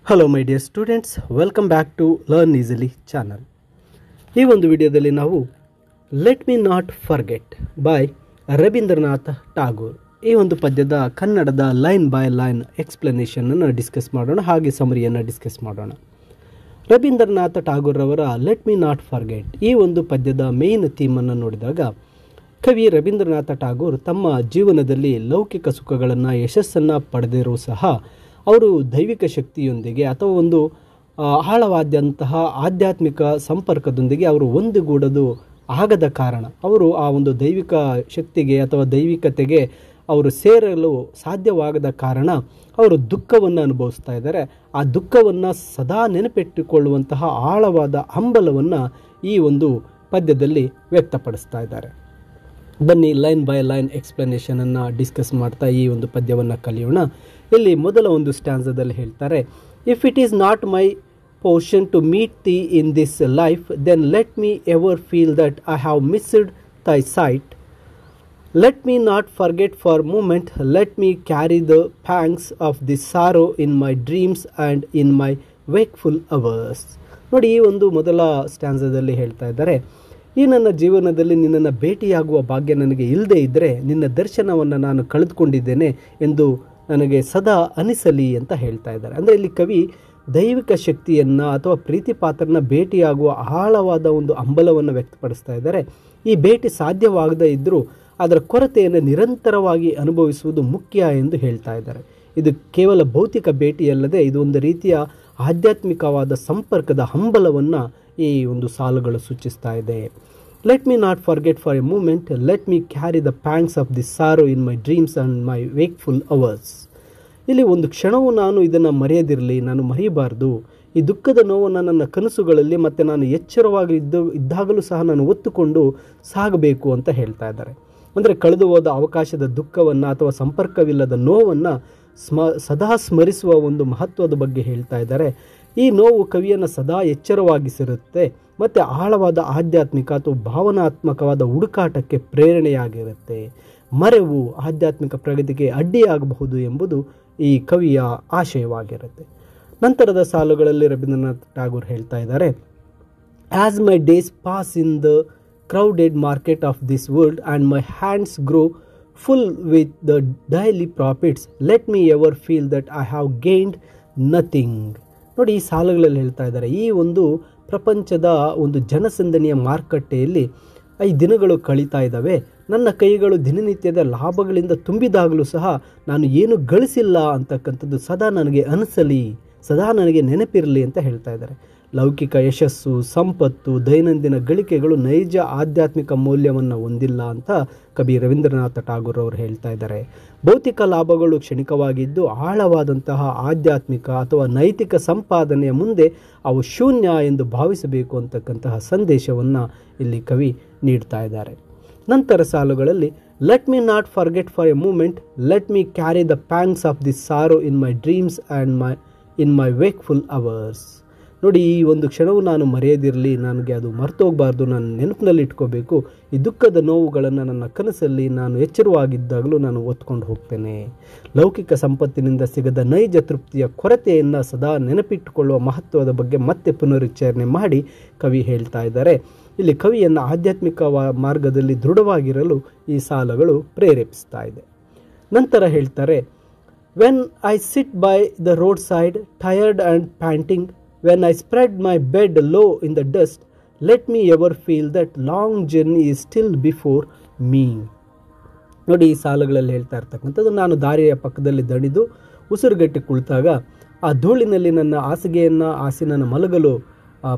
Hello my dear students, welcome back to learn easily channel. ಈ ಒಂದು ವಿಡಿಯೋದಲ್ಲಿ ನಾವು let me not forget by Rabindranath Tagore ಈ ಒಂದು ಪದ್ಯದ ಕನ್ನಡದ ಲೈನ್ ಬೈ ಲೈನ್ ಎಕ್ಸ್ಪ್ಲನೇಷನನ್ನು ಡಿಸ್ಕಸ್ ಮಾಡೋಣ, ಹಾಗೆ ಸಮರಿಯನ್ನು ಡಿಸ್ಕಸ್ ಮಾಡೋಣ. ರವೀಂದ್ರನಾಥ್ ಟಾಗೋರ್ ಅವರ ಲೆಟ್ ಮಿ ನಾಟ್ ಫರ್ಗೆಟ್ ಈ ಒಂದು ಪದ್ಯದ ಮೇನ್ ಥೀಮನ್ನು ನೋಡಿದಾಗ, ಕವಿ ರವೀಂದ್ರನಾಥ ಟಾಗೋರ್ ತಮ್ಮ ಜೀವನದಲ್ಲಿ ಲೌಕಿಕ ಸುಖಗಳನ್ನು ಯಶಸ್ಸನ್ನು ಪಡೆದಿರೂ ಸಹ ಅವರು ದೈವಿಕ ಶಕ್ತಿಯೊಂದಿಗೆ ಅಥವಾ ಒಂದು ಆಳವಾದಂತಹ ಆಧ್ಯಾತ್ಮಿಕ ಸಂಪರ್ಕದೊಂದಿಗೆ ಅವರು ಒಂದುಗೂಡಲು ಆಗದ ಕಾರಣ, ಅವರು ಆ ಒಂದು ದೈವಿಕ ಶಕ್ತಿಗೆ ಅಥವಾ ದೈವಿಕತೆಗೆ ಅವರು ಸೇರಲು ಸಾಧ್ಯವಾಗದ ಕಾರಣ ಅವರು ದುಃಖವನ್ನು ಅನುಭವಿಸ್ತಾ ಇದ್ದಾರೆ. ಆ ದುಃಖವನ್ನು ಸದಾ ನೆನಪಿಟ್ಟುಕೊಳ್ಳುವಂತಹ ಆಳವಾದ ಹಂಬಲವನ್ನು ಈ ಒಂದು ಪದ್ಯದಲ್ಲಿ ವ್ಯಕ್ತಪಡಿಸ್ತಾ ಇದ್ದಾರೆ. ಬನ್ನಿ ಲೈನ್ ಬೈ ಲೈನ್ ಎಕ್ಸ್ಪ್ಲನೇಷನನ್ನು ಡಿಸ್ಕಸ್ ಮಾಡ್ತಾ ಈ ಒಂದು ಪದ್ಯವನ್ನು ಕಲಿಯೋಣ. ಇಲ್ಲಿ ಮೊದಲ ಒಂದು ಸ್ಟ್ಯಾನ್ಸದಲ್ಲಿ ಹೇಳ್ತಾರೆ, if it is not my portion to meet the in this life, then let me ever feel that I have missed thy sight. Let me not forget for moment, let me carry the pangs of the sorrow in my dreams and in my wakeful hours. ನೋಡಿ, ಈ ಒಂದು ಮೊದಲ ಸ್ಟ್ಯಾನ್ಸದಲ್ಲಿ ಹೇಳ್ತಾ ಇದ್ದಾರೆ, ಈ ನನ್ನ ಜೀವನದಲ್ಲಿ ನಿನ್ನನ್ನು ಭೇಟಿಯಾಗುವ ಭಾಗ್ಯ ನನಗೆ ಇಲ್ಲದೇ ಇದ್ದರೆ ನಿನ್ನ ದರ್ಶನವನ್ನು ನಾನು ಕಳೆದುಕೊಂಡಿದ್ದೇನೆ ಎಂದು ನನಗೆ ಸದಾ ಅನಿಸಲಿ ಅಂತ ಹೇಳ್ತಾ ಇದ್ದಾರೆ. ಅಂದರೆ ಇಲ್ಲಿ ಕವಿ ದೈವಿಕ ಶಕ್ತಿಯನ್ನು ಅಥವಾ ಪ್ರೀತಿ ಪಾತ್ರನ ಭೇಟಿಯಾಗುವ ಆಳವಾದ ಒಂದು ಹಂಬಲವನ್ನು ವ್ಯಕ್ತಪಡಿಸ್ತಾ ಇದ್ದಾರೆ. ಈ ಭೇಟಿ ಸಾಧ್ಯವಾಗದೇ ಇದ್ದರೂ ಅದರ ಕೊರತೆಯನ್ನು ನಿರಂತರವಾಗಿ ಅನುಭವಿಸುವುದು ಮುಖ್ಯ ಎಂದು ಹೇಳ್ತಾ ಇದ್ದಾರೆ. ಇದು ಕೇವಲ ಭೌತಿಕ ಭೇಟಿಯಲ್ಲದೆ ಇದು ಒಂದು ರೀತಿಯ ಆಧ್ಯಾತ್ಮಿಕವಾದ ಸಂಪರ್ಕದ ಹಂಬಲವನ್ನು ಈ ಒಂದು ಸಾಲುಗಳು ಸೂಚಿಸ್ತಾ ಇದೆ. Let me not forget for a moment, let me carry the pangs of the sorrow in my dreams and my wakeful hours. ಇಲ್ಲಿ ಒಂದು ಕ್ಷಣವೂ ನಾನು ಇದನ್ನು ಮರೆಯದಿರಲಿ, ನಾನು ಮರೆಯಬಾರ್ದು. ಈ ದುಃಖದ ನೋವನ್ನು ನನ್ನ ಕನಸುಗಳಲ್ಲಿ ಮತ್ತು ನಾನು ಎಚ್ಚರವಾಗಿ ಇದ್ದಾಗಲೂ ಸಹ ನಾನು ಒತ್ತುಕೊಂಡು ಸಾಗಬೇಕು ಅಂತ ಹೇಳ್ತಾ ಇದ್ದಾರೆ. ಅಂದರೆ ಕಳೆದು ಹೋದ ಅವಕಾಶದ ದುಃಖವನ್ನು ಅಥವಾ ಸಂಪರ್ಕವಿಲ್ಲದ ನೋವನ್ನು ಸದಾ ಸ್ಮರಿಸುವ ಒಂದು ಮಹತ್ವದ ಬಗ್ಗೆ ಹೇಳ್ತಾ ಇದ್ದಾರೆ. ಈ ನೋವು ಕವಿಯನ್ನು ಸದಾ ಎಚ್ಚರವಾಗಿಸಿರುತ್ತೆ ಮತ್ತು ಆಳವಾದ ಆಧ್ಯಾತ್ಮಿಕ ಅಥವಾ ಭಾವನಾತ್ಮಕವಾದ ಹುಡುಕಾಟಕ್ಕೆ ಪ್ರೇರಣೆಯಾಗಿರುತ್ತೆ. ಮರೆವು ಆಧ್ಯಾತ್ಮಿಕ ಪ್ರಗತಿಗೆ ಅಡ್ಡಿಯಾಗಬಹುದು ಎಂಬುದು ಈ ಕವಿಯ ಆಶಯವಾಗಿರುತ್ತೆ. ನಂತರದ ಸಾಲುಗಳಲ್ಲಿ ರವೀಂದ್ರನಾಥ್ ಟಾಗೋರ್ ಹೇಳ್ತಾ ಇದ್ದಾರೆ, as my days pass in the crowded market of this world and my hands grow full with the daily profits, let me ever feel that I have gained nothing. ನೋಡಿ, ಈ ಸಾಲುಗಳಲ್ಲಿ ಹೇಳ್ತಾ ಇದ್ದಾರೆ, ಈ ಒಂದು ಪ್ರಪಂಚದ ಒಂದು ಜನಸಂದಣಿಯ ಮಾರುಕಟ್ಟೆಯಲ್ಲಿ ಈ ದಿನಗಳು ಕಳೀತಾ ಇದ್ದಾವೆ, ನನ್ನ ಕೈಗಳು ದಿನನಿತ್ಯದ ಲಾಭಗಳಿಂದ ತುಂಬಿದಾಗಲೂ ಸಹ ನಾನು ಏನು ಗಳಿಸಿಲ್ಲ ಅಂತಕ್ಕಂಥದ್ದು ಸದಾ ನನಗೆ ಅನಿಸಲಿ, ಸದಾ ನನಗೆ ನೆನಪಿರಲಿ ಅಂತ ಹೇಳ್ತಾ ಇದ್ದಾರೆ. ಲೌಕಿಕ ಯಶಸ್ಸು, ಸಂಪತ್ತು, ದೈನಂದಿನ ಗಳಿಕೆಗಳು ನೈಜ ಆಧ್ಯಾತ್ಮಿಕ ಮೌಲ್ಯವನ್ನು ಹೊಂದಿಲ್ಲ ಅಂತ ಕವಿ ರವೀಂದ್ರನಾಥ ಟಾಗೋರ್ ಅವರು ಹೇಳ್ತಾ ಇದ್ದಾರೆ. ಭೌತಿಕ ಲಾಭಗಳು ಕ್ಷಣಿಕವಾಗಿದ್ದು ಆಳವಾದಂತಹ ಆಧ್ಯಾತ್ಮಿಕ ಅಥವಾ ನೈತಿಕ ಸಂಪಾದನೆಯ ಮುಂದೆ ಅವು ಶೂನ್ಯ ಎಂದು ಭಾವಿಸಬೇಕು ಅಂತಕ್ಕಂತಹ ಸಂದೇಶವನ್ನು ಇಲ್ಲಿ ಕವಿ ನೀಡ್ತಾ ಇದ್ದಾರೆ. ನಂತರ ಸಾಲುಗಳಲ್ಲಿ let me not forget for a moment, let me carry the pangs of the sorrow in my dreams and in my wakeful hours. ನೋಡಿ, ಈ ಒಂದು ಕ್ಷಣವು ನಾನು ಮರೆಯದಿರಲಿ, ನನಗೆ ಅದು ಮರ್ತೋಗಬಾರ್ದು, ನಾನು ನೆನಪಿನಲ್ಲಿ ಇಟ್ಕೋಬೇಕು. ಈ ದುಃಖದ ನೋವುಗಳನ್ನು ನನ್ನ ಕನಸಲ್ಲಿ ನಾನು ಎಚ್ಚರವಾಗಿದ್ದಾಗಲೂ ನಾನು ಒತ್ಕೊಂಡು ಹೋಗ್ತೇನೆ. ಲೌಕಿಕ ಸಂಪತ್ತಿನಿಂದ ಸಿಗದ ನೈಜ ತೃಪ್ತಿಯ ಕೊರತೆಯನ್ನು ಸದಾ ನೆನಪಿಟ್ಟುಕೊಳ್ಳುವ ಮಹತ್ವದ ಬಗ್ಗೆ ಮತ್ತೆ ಪುನರುಚ್ಚಾರಣೆ ಮಾಡಿ ಕವಿ ಹೇಳ್ತಾ ಇದ್ದಾರೆ. ಇಲ್ಲಿ ಕವಿಯನ್ನು ಆಧ್ಯಾತ್ಮಿಕ ಮಾರ್ಗದಲ್ಲಿ ದೃಢವಾಗಿರಲು ಈ ಸಾಲುಗಳು ಪ್ರೇರೇಪಿಸ್ತಾ ಇದೆ. ನಂತರ ಹೇಳ್ತಾರೆ, when I sit by the road side tired and panting, when I spread my bed low in the dust, let me ever feel that long journey is still before me. ನೋಡಿ, ಈ ಸಾಲುಗಳಲ್ಲಿ ಹೇಳ್ತಾ ಇರ್ತಕ್ಕಂಥದ್ದು, ನಾನು ದಾರಿಯ ಪಕ್ಕದಲ್ಲಿ ದಣಿದು ಉಸಿರುಗಟ್ಟಿ ಕುಳಿತಾಗ ಆ ಧೂಳಿನಲ್ಲಿ ನನ್ನ ಹಾಸಿಗೆಯನ್ನು ಹಾಸಿ ನನ್ನ ಮಲಗಲು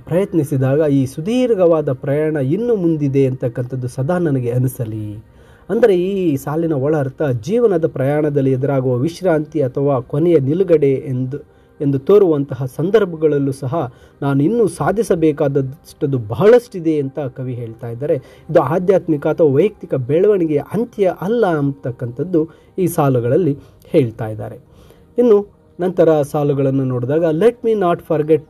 ಪ್ರಯತ್ನಿಸಿದಾಗ ಈ ಸುದೀರ್ಘವಾದ ಪ್ರಯಾಣ ಇನ್ನೂ ಮುಂದಿದೆ ಅಂತಕ್ಕಂಥದ್ದು ಸದಾ ನನಗೆ ಅನಿಸಲಿ. ಅಂದರೆ ಈ ಸಾಲಿನ ಒಳ ಅರ್ಥ, ಜೀವನದ ಪ್ರಯಾಣದಲ್ಲಿ ಎದುರಾಗುವ ವಿಶ್ರಾಂತಿ ಅಥವಾ ಕೊನೆಯ ನಿಲುಗಡೆ ಎಂದು ತೋರುವಂತಹ ಸಂದರ್ಭಗಳಲ್ಲೂ ಸಹ ನಾನು ಇನ್ನೂ ಸಾಧಿಸಬೇಕಾದಷ್ಟು ಬಹಳಷ್ಟಿದೆ ಅಂತ ಕವಿ ಹೇಳ್ತಾ ಇದ್ದಾರೆ. ಇದು ಆಧ್ಯಾತ್ಮಿಕ ಅಥವಾ ವೈಯಕ್ತಿಕ ಬೆಳವಣಿಗೆಯ ಅಂತ್ಯ ಅಲ್ಲ ಅಂತಕ್ಕಂಥದ್ದು ಈ ಸಾಲುಗಳಲ್ಲಿ ಹೇಳ್ತಾ ಇದ್ದಾರೆ. ಇನ್ನು ನಂತರ ಸಾಲುಗಳನ್ನು ನೋಡಿದಾಗ, let me not forget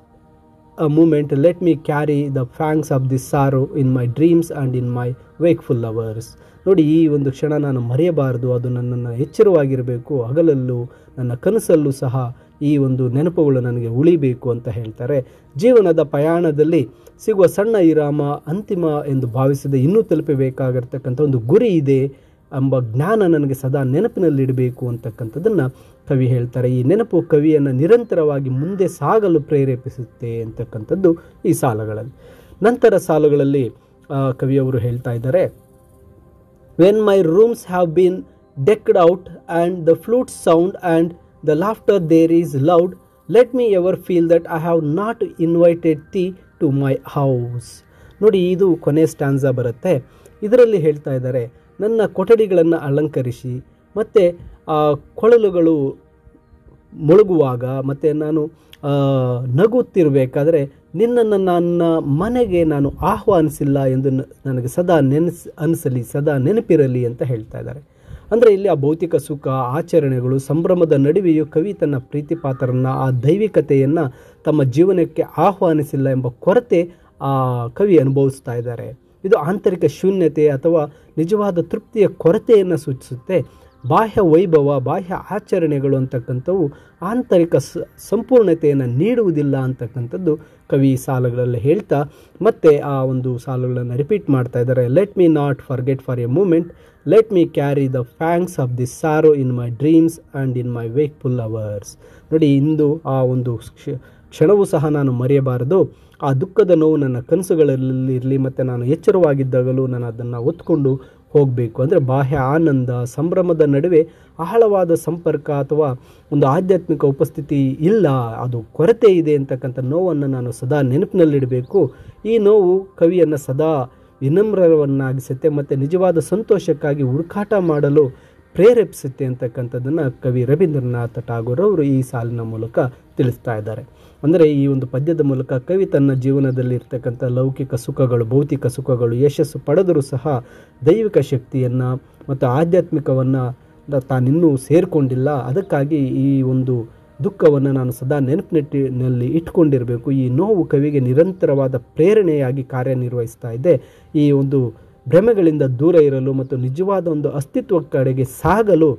a moment, let me carry the fangs of the sorrow in my dreams and in my wakeful hours. ನೋಡಿ, ಈ ಒಂದು ಕ್ಷಣ ನಾನು ಮರೆಯಬಾರದು, ಅದು ನನ್ನನ್ನು ಎಚ್ಚರವಾಗಿರಬೇಕು, ಹಗಲಲ್ಲೂ ನನ್ನ ಕನಸಲ್ಲೂ ಸಹ ಈ ಒಂದು ನೆನಪುಗಳು ನನಗೆ ಉಳಿಬೇಕು ಅಂತ ಹೇಳ್ತಾರೆ. ಜೀವನದ ಪ್ರಯಾಣದಲ್ಲಿ ಸಿಗುವ ಸಣ್ಣ ವಿರಾಮ ಅಂತಿಮ ಎಂದು ಭಾವಿಸದೆ ಇನ್ನೂ ತಲುಪಬೇಕಾಗಿರ್ತಕ್ಕಂಥ ಒಂದು ಗುರಿ ಇದೆ ಎಂಬ ಜ್ಞಾನ ನನಗೆ ಸದಾ ನೆನಪಿನಲ್ಲಿಡಬೇಕು ಅಂತಕ್ಕಂಥದ್ದನ್ನು ಕವಿ ಹೇಳ್ತಾರೆ. ಈ ನೆನಪು ಕವಿಯನ್ನು ನಿರಂತರವಾಗಿ ಮುಂದೆ ಸಾಗಲು ಪ್ರೇರೇಪಿಸುತ್ತೆ ಅಂತಕ್ಕಂಥದ್ದು ಈ ಸಾಲುಗಳಲ್ಲಿ. ನಂತರ ಸಾಲುಗಳಲ್ಲಿ ಕವಿಯವರು ಹೇಳ್ತಾ ಇದ್ದಾರೆ, when my rooms have been decked out and the flute sound and the laughter there is loud, let me ever feel that I have not invited the to my house. ನೋಡಿ, ಇದು ಕೊನೆ ಸ್ಟ್ಯಾನ್ಸಾ ಬರುತ್ತೆ. ಇದರಲ್ಲಿ ಹೇಳ್ತಾ ಇದ್ದಾರೆ, ನನ್ನ ಕೊಠಡಿಗಳನ್ನು ಅಲಂಕರಿಸಿ ಮತ್ತು ಕೊಳಲುಗಳು ಮುಳುಗುವಾಗ ಮತ್ತು ನಾನು ನಗುತ್ತಿರಬೇಕಾದ್ರೆ ನಿನ್ನನ್ನು ನನ್ನ ಮನೆಗೆ ನಾನು ಆಹ್ವಾನಿಸಿಲ್ಲ ಎಂದು ನನಗೆ ಸದಾ ಅನಿಸಲಿ, ಸದಾ ನೆನಪಿರಲಿ ಅಂತ ಹೇಳ್ತಾ ಇದ್ದಾರೆ. ಅಂದರೆ ಇಲ್ಲಿ ಆ ಭೌತಿಕ ಸುಖ, ಆಚರಣೆಗಳು, ಸಂಭ್ರಮದ ನಡುವೆಯೂ ಕವಿ ತನ್ನ ಪ್ರೀತಿ ಪಾತ್ರರನ್ನು, ಆ ದೈವಿಕತೆಯನ್ನು ತಮ್ಮ ಜೀವನಕ್ಕೆ ಆಹ್ವಾನಿಸಿಲ್ಲ ಎಂಬ ಕೊರತೆ ಆ ಕವಿ ಅನುಭವಿಸ್ತಾ ಇದ್ದಾರೆ. ಇದು ಆಂತರಿಕ ಶೂನ್ಯತೆ ಅಥವಾ ನಿಜವಾದ ತೃಪ್ತಿಯ ಕೊರತೆಯನ್ನು ಸೂಚಿಸುತ್ತೆ. ಬಾಹ್ಯ ವೈಭವ, ಬಾಹ್ಯ ಆಚರಣೆಗಳು ಅಂತಕ್ಕಂಥವು ಆಂತರಿಕ ಸಂಪೂರ್ಣತೆಯನ್ನು ನೀಡುವುದಿಲ್ಲ ಅಂತಕ್ಕಂಥದ್ದು ಕವಿ ಸಾಲುಗಳಲ್ಲಿ ಹೇಳ್ತಾ ಮತ್ತೆ ಆ ಒಂದು ಸಾಲುಗಳನ್ನು ರಿಪೀಟ್ ಮಾಡ್ತಾ ಇದ್ದಾರೆ. Let me not forget for a moment, let me carry the fangs of the sorrow in my dreams and in my wakeful hours. ನೋಡಿ, ಇಂದು ಆ ಒಂದು ಕ್ಷಣವೂ ಸಹ ನಾನು ಮರೆಯಬಾರದು. ಆ ದುಃಖದ ನೋವು ನನ್ನ ಕನಸುಗಳಲ್ಲಿರಲಿ ಮತ್ತು ನಾನು ಎಚ್ಚರವಾಗಿದ್ದಾಗಲೂ ನಾನು ಅದನ್ನು ಹೊತ್ಕೊಂಡು ಹೋಗಬೇಕು. ಅಂದರೆ ಬಾಹ್ಯ ಆನಂದ, ಸಂಭ್ರಮದ ನಡುವೆ ಆಳವಾದ ಸಂಪರ್ಕ ಅಥವಾ ಒಂದು ಆಧ್ಯಾತ್ಮಿಕ ಉಪಸ್ಥಿತಿ ಇಲ್ಲ, ಅದು ಕೊರತೆ ಇದೆ ಅಂತಕ್ಕಂಥ ನೋವನ್ನು ನಾನು ಸದಾ ನೆನಪಿನಲ್ಲಿಡಬೇಕು. ಈ ನೋವು ಕವಿಯನ್ನು ಸದಾ ವಿನಮ್ರವನ್ನಾಗಿಸುತ್ತೆ ಮತ್ತು ನಿಜವಾದ ಸಂತೋಷಕ್ಕಾಗಿ ಹುಡುಕಾಟ ಮಾಡಲು ಪ್ರೇರೇಪಿಸುತ್ತೆ ಅಂತಕ್ಕಂಥದ್ದನ್ನು ಕವಿ ರವೀಂದ್ರನಾಥ ಠಾಗೂರ್ ಅವರು ಈ ಸಾಲಿನ ಮೂಲಕ ತಿಳಿಸ್ತಾ ಇದ್ದಾರೆ. ಅಂದರೆ ಈ ಒಂದು ಪದ್ಯದ ಮೂಲಕ ಕವಿ ತನ್ನ ಜೀವನದಲ್ಲಿ ಇರ್ತಕ್ಕಂಥ ಲೌಕಿಕ ಸುಖಗಳು, ಭೌತಿಕ ಸುಖಗಳು, ಯಶಸ್ಸು ಪಡೆದರೂ ಸಹ ದೈವಿಕ ಶಕ್ತಿಯನ್ನು ಮತ್ತು ಆಧ್ಯಾತ್ಮಿಕವನ್ನು ತಾನಿನ್ನೂ ಸೇರಿಕೊಂಡಿಲ್ಲ. ಅದಕ್ಕಾಗಿ ಈ ಒಂದು ದುಃಖವನ್ನು ನಾನು ಸದಾ ನೆನಪಿನಲ್ಲಿ ಇಟ್ಕೊಂಡಿರಬೇಕು. ಈ ನೋವು ಕವಿಗೆ ನಿರಂತರವಾದ ಪ್ರೇರಣೆಯಾಗಿ ಕಾರ್ಯನಿರ್ವಹಿಸ್ತಾ ಇದೆ. ಈ ಒಂದು ಭ್ರಮೆಗಳಿಂದ ದೂರ ಇರಲು ಮತ್ತು ನಿಜವಾದ ಒಂದು ಅಸ್ತಿತ್ವ ಕಡೆಗೆ ಸಾಗಲು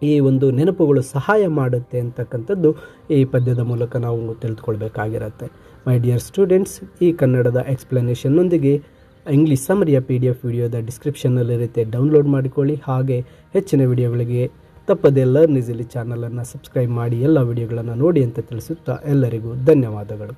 ಈ ಒಂದು ನೆನಪುಗಳು ಸಹಾಯ ಮಾಡುತ್ತೆ ಅಂತಕ್ಕಂಥದ್ದು ಈ ಪದ್ಯದ ಮೂಲಕ ನಾವು ತಿಳಿದುಕೊಳ್ಬೇಕಾಗಿರುತ್ತೆ. ಮೈ ಡಿಯರ್ ಸ್ಟೂಡೆಂಟ್ಸ್, ಈ ಕನ್ನಡದ ಎಕ್ಸ್ಪ್ಲನೇಷನ್ನೊಂದಿಗೆ ಇಂಗ್ಲೀಷ್ ಸಮರಿಯ PDF ವಿಡಿಯೋದ ಡಿಸ್ಕ್ರಿಪ್ಷನ್ನಲ್ಲಿರುತ್ತೆ, ಡೌನ್ಲೋಡ್ ಮಾಡಿಕೊಳ್ಳಿ. ಹಾಗೆ ಹೆಚ್ಚಿನ ವಿಡಿಯೋಗಳಿಗೆ ತಪ್ಪದೇ ಲರ್ನ್ ಈಸಿಲಿ ಚಾನಲನ್ನು ಸಬ್ಸ್ಕ್ರೈಬ್ ಮಾಡಿ ಎಲ್ಲ ವಿಡಿಯೋಗಳನ್ನು ನೋಡಿ ಅಂತ ತಿಳಿಸುತ್ತಾ ಎಲ್ಲರಿಗೂ ಧನ್ಯವಾದಗಳು.